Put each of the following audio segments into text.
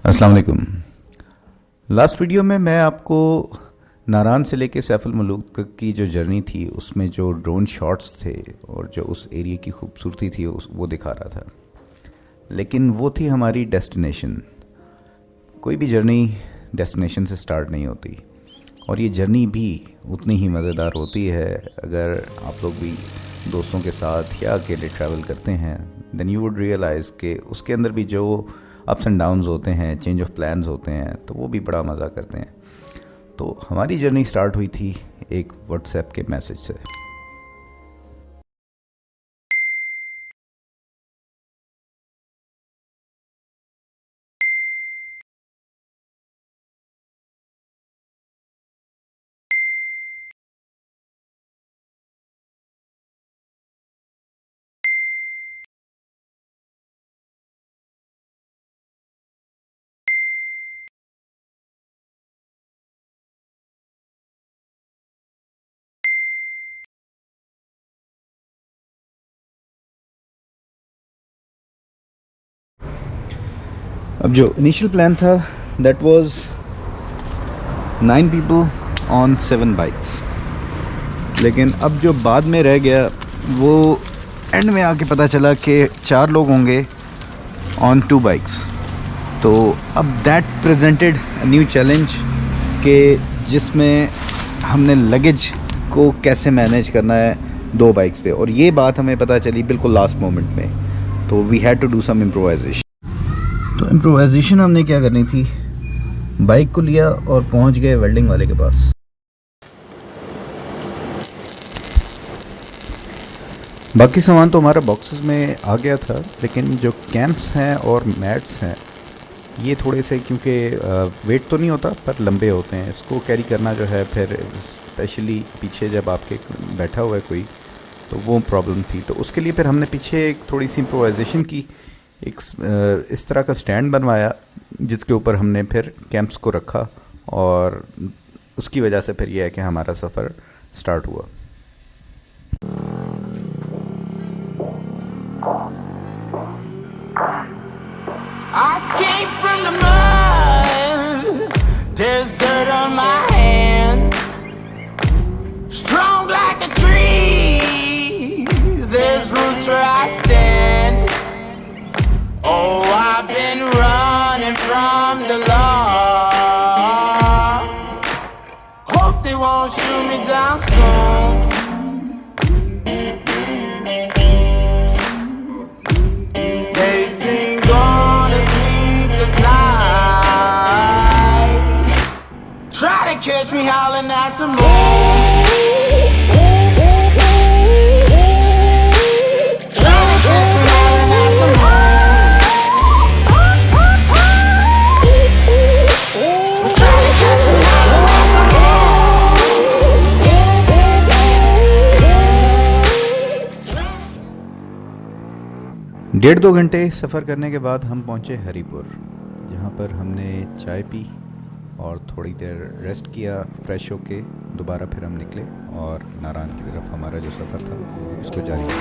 अस्सलाम वालेकुम। Last video में मैं आपको नारान से लेके सैफुल मलूक तक की जो जर्नी थी उसमें जो ड्रोन शॉट्स थे और जो उस एरिया की खूबसूरती थी वो दिखा रहा था, लेकिन वो थी हमारी डेस्टिनेशन। कोई भी जर्नी डेस्टिनेशन से स्टार्ट नहीं होती और ये जर्नी भी उतनी ही मज़ेदार होती है अगर आप लोग भी दोस्तों के साथ या अकेले ट्रैवल करते हैं। देन यू वुड रियलाइज़ कि उसके अंदर भी जो अप्स एंड डाउन्स होते हैं, चेंज ऑफ प्लान्स होते हैं, तो वो भी बड़ा मज़ा करते हैं। तो हमारी जर्नी स्टार्ट हुई थी एक व्हाट्सएप के मैसेज से। अब जो इनिशियल प्लान था that was 9 people on 7 bikes, लेकिन अब जो बाद में रह गया वो एंड में आके पता चला कि 4 लोग होंगे ऑन 2 बाइक्स। तो अब that presented a new challenge के जिसमें हमने लगेज को कैसे मैनेज करना है 2 बाइक्स पे, और ये बात हमें पता चली बिल्कुल लास्ट मोमेंट में। तो we had to do some improvisation. तो इम्प्रोवाइजेशन हमने क्या करनी थी, बाइक को लिया और पहुंच गए वेल्डिंग वाले के पास। बाकी सामान तो हमारा बॉक्सेस में आ गया था, लेकिन जो कैंप्स हैं और मैट्स हैं ये थोड़े से, क्योंकि वेट तो नहीं होता पर लंबे होते हैं, इसको कैरी करना जो है फिर स्पेशली पीछे जब आपके बैठा हुआ है कोई तो वो प्रॉब्लम थी। तो उसके लिए फिर हमने पीछे एक थोड़ी सी इम्प्रोवाइजेशन की, एक इस तरह का स्टैंड बनवाया जिसके ऊपर हमने फिर कैंप्स को रखा, और उसकी वजह से फिर यह है कि हमारा सफ़र स्टार्ट हुआ। I came from the mud, there's dirt on my hands. Strong like a tree, there's roots where I stand. Oh, I've been running from the law. Hope they won't shoot me down soon. They sing on a sleepless night, try to catch me howling at the moon. Try to catch me howling at the moon. Try to catch me howling at the moon. 1.5-2 घंटे सफ़र करने के बाद हम पहुँचे हरीपुर, जहाँ पर हमने चाय पी और थोड़ी देर रेस्ट किया फ्रेश होके। दोबारा फिर हम निकले और नारान की तरफ हमारा जो सफ़र था उसको जारी किया।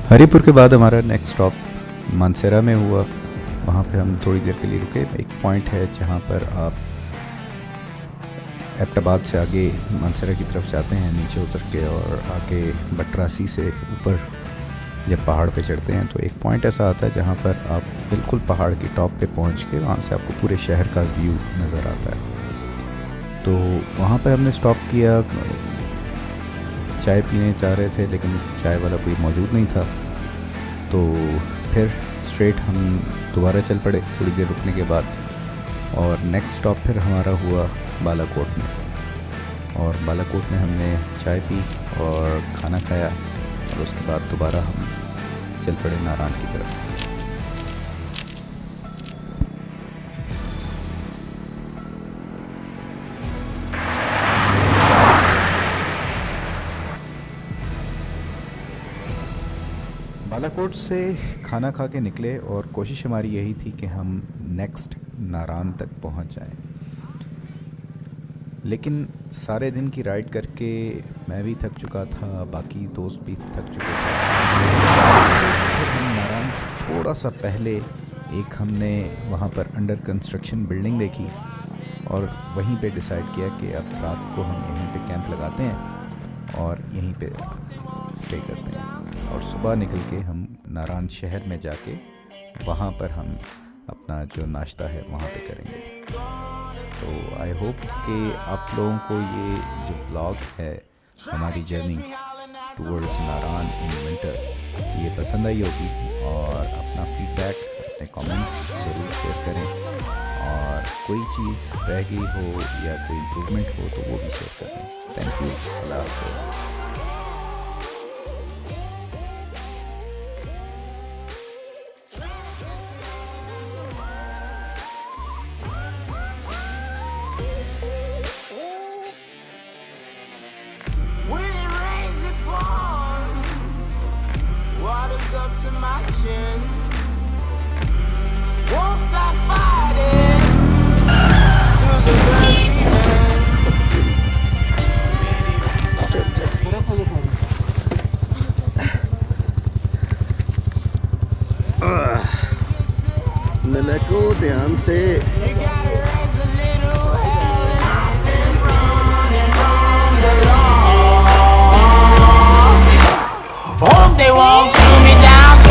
हरीपुर के बाद हमारा नेक्स्ट स्टॉप मानसेरा में हुआ। वहाँ पे हम थोड़ी देर के लिए रुके। एक पॉइंट है जहाँ पर आप एबटाबाद से आगे मानसेरा की तरफ जाते हैं, नीचे उतर के और आके बटरासी से ऊपर जब पहाड़ पे चढ़ते हैं तो एक पॉइंट ऐसा आता है जहाँ पर आप बिल्कुल पहाड़ की टॉप पे पहुँच के वहाँ से आपको पूरे शहर का व्यू नज़र आता है। तो वहाँ पे हमने स्टॉप किया, चाय पीने चाह रहे थे लेकिन चाय वाला कोई मौजूद नहीं था। तो फिर स्ट्रेट हम दोबारा चल पड़े थोड़ी देर रुकने के बाद, और नेक्स्ट स्टॉप फिर हमारा हुआ बालाकोट में। और बालाकोट में हमने चाय पी और खाना खाया, और उसके बाद दोबारा हम चल पड़े नारान की तरफ। बालाकोट से खाना खा के निकले और कोशिश हमारी यही थी कि हम नेक्स्ट नारान तक पहुंच जाएं। लेकिन सारे दिन की राइड करके मैं भी थक चुका था, बाकी दोस्त भी थक चुके थे। फिर हम नारान से थोड़ा सा पहले एक हमने वहाँ पर अंडर कंस्ट्रक्शन बिल्डिंग देखी और वहीं पे डिसाइड किया कि अब रात को हम यहीं पे कैंप लगाते हैं और यहीं पे स्टे करते हैं और सुबह निकल के हम नारान शहर में जाके वहाँ पर हम अपना जो नाश्ता है वहाँ पे करेंगे। तो आई होप कि आप लोगों को ये जो ब्लॉग है हमारी journey towards Naran in winter ये पसंद आई होगी और अपना फीडबैक अपने कमेंट्स ज़रूर शेयर करें और कोई चीज़ रह गई हो या कोई इम्प्रूवमेंट हो तो वो भी शेयर करें। Thank you. अल्लाह हाफ़िज़। When it rains, it pours. Water's up to my chin. Won't stop fighting to the very end. नलको ध्यान से। You gotta raise a little hell, and I've been running from the law. Hope they won't shoot me down.